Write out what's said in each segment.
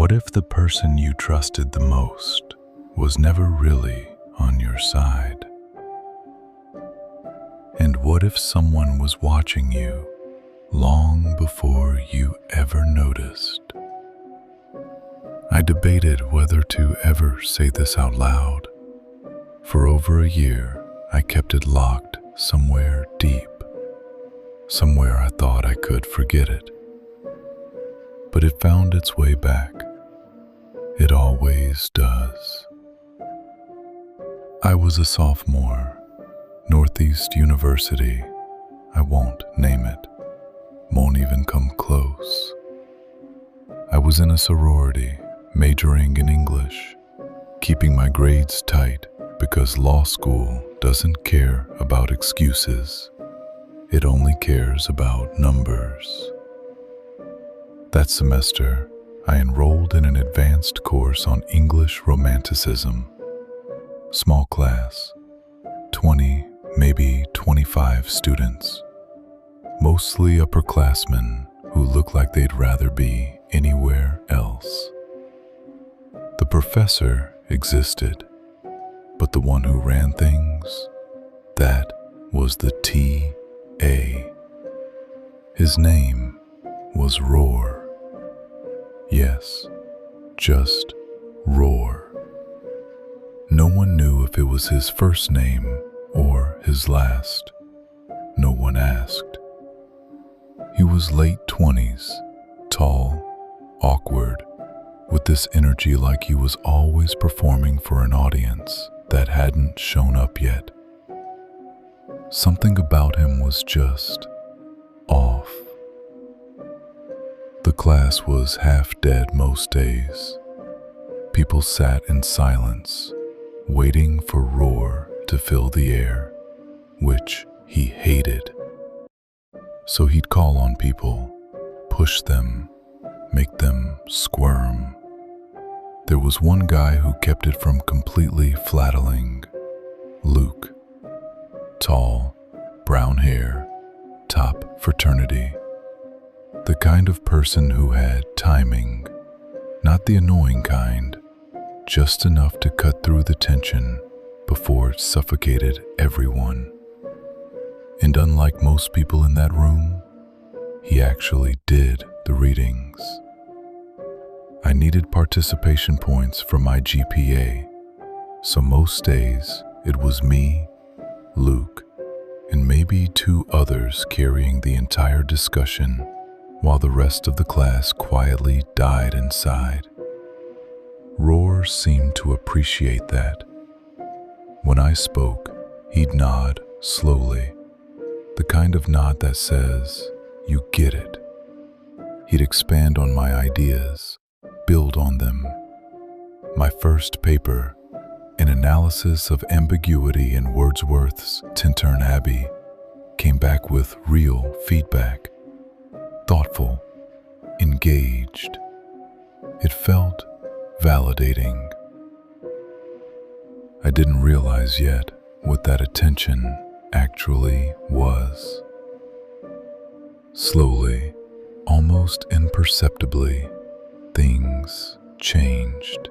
What if the person you trusted the most was never really on your side? And what if someone was watching you long before you ever noticed? I debated whether to ever say this out loud. For over a year, I kept it locked somewhere deep, somewhere I thought I could forget it. But it found its way back. It always does. I was a sophomore, Northeast University. I won't name it, won't even come close. I was in a sorority, majoring in English, keeping my grades tight because law school doesn't care about excuses. It only cares about numbers. That semester, I enrolled in an advanced course on English Romanticism. Small class, 20, maybe 25 students, mostly upperclassmen who look like they'd rather be anywhere else. The professor existed, but the one who ran things, that was the T.A. His name was Roar. Yes, just Roar. No one knew if it was his first name or his last. No one asked. He was late 20s, tall, awkward, with this energy like he was always performing for an audience that hadn't shown up yet. Something about him was just off. The class was half dead most days. People sat in silence, waiting for Roar to fill the air, which he hated. So he'd call on people, push them, make them squirm. There was one guy who kept it from completely flattling. Luke. Tall, brown hair, top fraternity. The kind of person who had timing, not the annoying kind, just enough to cut through the tension before it suffocated everyone. And unlike most people in that room, he actually did the readings. I needed participation points for my GPA, so most days it was me, Luke, and maybe 2 others carrying the entire discussion while the rest of the class quietly died inside. Roar seemed to appreciate that. When I spoke, he'd nod slowly, the kind of nod that says, "You get it." He'd expand on my ideas, build on them. My first paper, an analysis of ambiguity in Wordsworth's Tintern Abbey, came back with real feedback. Thoughtful, engaged. It felt validating. I didn't realize yet what that attention actually was. Slowly, almost imperceptibly, things changed.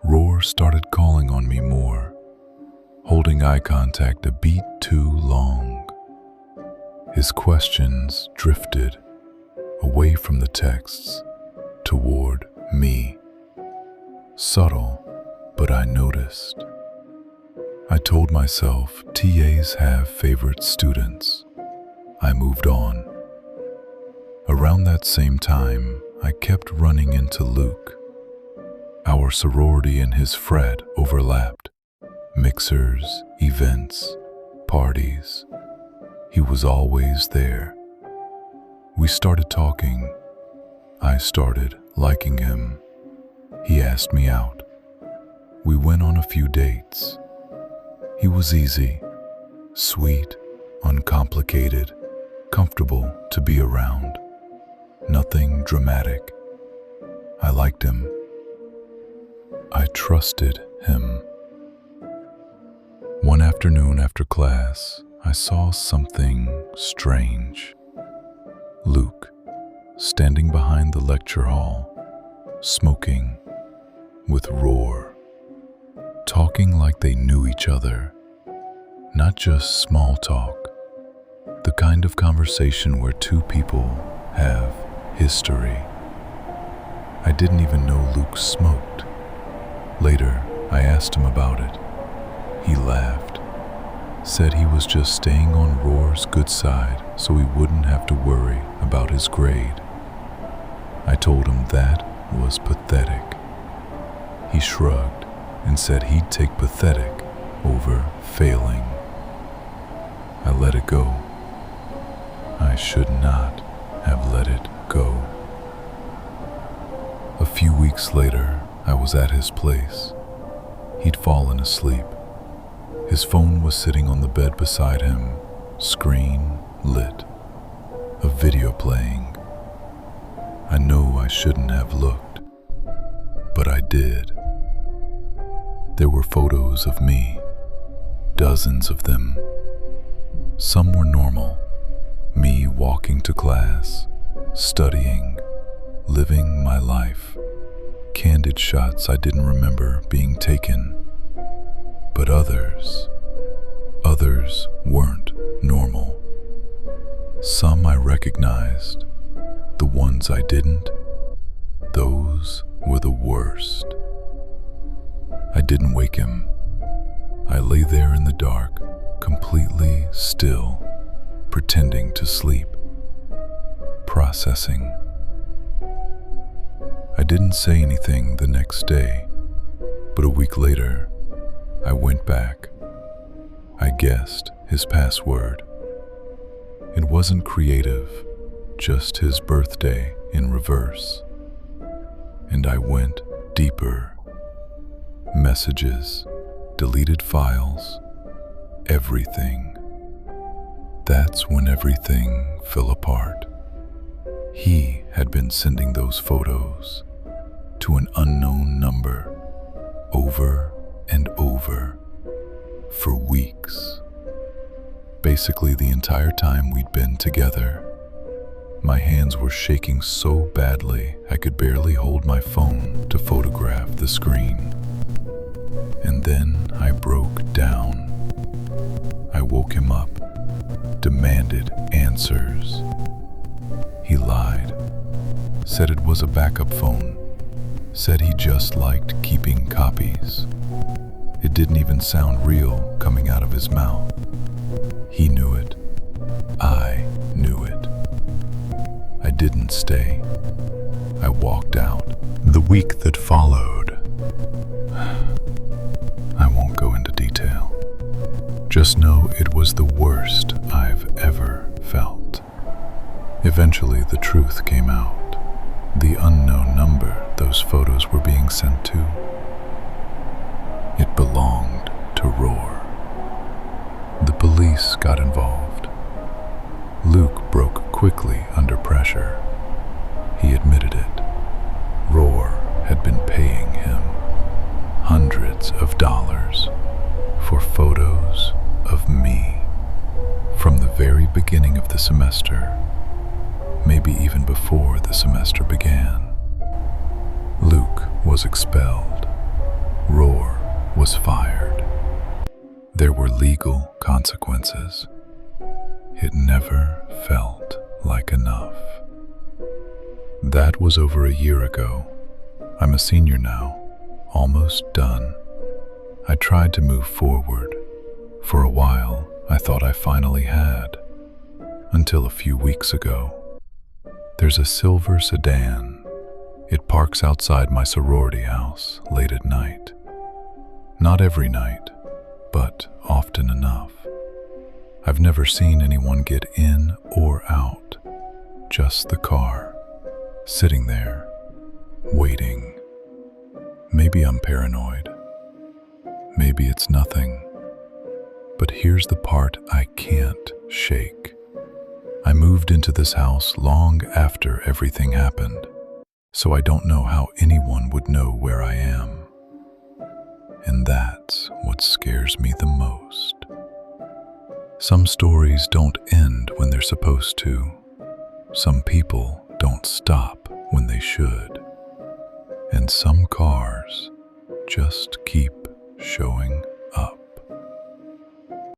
Roar started calling on me more, holding eye contact a beat too long. His questions drifted away from the texts toward me. Subtle, but I noticed. I told myself TAs have favorite students. I moved on. Around that same time, I kept running into Luke. Our sorority and his frat overlapped. Mixers, events, parties. He was always there. We started talking. I started liking him. He asked me out. We went on a few dates. He was easy, sweet, uncomplicated, comfortable to be around. Nothing dramatic. I liked him. I trusted him. One afternoon after class, I saw something strange. Luke, standing behind the lecture hall, smoking with Roar, talking like they knew each other, not just small talk, the kind of conversation where two people have history. I didn't even know Luke smoked. Later, I asked him about it. He laughed, said he was just staying on Roar's good side so he wouldn't have to worry about his grade. I told him that was pathetic. He shrugged and said he'd take pathetic over failing. I let it go. I should not have let it go. A few weeks later, I was at his place. He'd fallen asleep. His phone was sitting on the bed beside him, screen lit, a video playing. I know I shouldn't have looked, but I did. There were photos of me, dozens of them. Some were normal, me walking to class, studying, living my life. Candid shots I didn't remember being taken. But others weren't normal. Some I recognized, the ones I didn't, those were the worst. I didn't wake him. I lay there in the dark, completely still, pretending to sleep, processing. I didn't say anything the next day, but a week later, I went back. I guessed his password. It wasn't creative, just his birthday in reverse. And I went deeper. Messages, deleted files, everything. That's when everything fell apart. He had been sending those photos to an unknown number over and over for weeks. Basically the entire time we'd been together. My hands were shaking so badly I could barely hold my phone to photograph the screen. And then I broke down. I woke him up, demanded answers. He lied, said it was a backup phone, said he just liked keeping copies. It didn't even sound real coming out of his mouth. He knew it. I knew it. I didn't stay. I walked out. The week that followed, I won't go into detail. Just know it was the worst I've ever felt. Eventually, the truth came out. The unknown number those photos were being sent to, it belonged to Roar. The police got involved. Luke broke quickly under pressure. He admitted it. Roar had been paying him hundreds of dollars for photos of me from the very beginning of the semester, maybe even before the semester began. Luke was expelled. Roar was fired. There were legal consequences. It never felt like enough. That was over a year ago. I'm a senior now, almost done. I tried to move forward. For a while, I thought I finally had. Until a few weeks ago. There's a silver Sedan. It parks outside my sorority house late at night. Not every night, but often enough. I've never seen anyone get in or out, just the car, sitting there, waiting. Maybe I'm paranoid. Maybe it's nothing. But here's the part I can't shake. I moved into this house long after everything happened, so I don't know how anyone would know where I am. And that's what scares me the most. Some stories don't end when they're supposed to. Some people don't stop when they should. And some cars just keep showing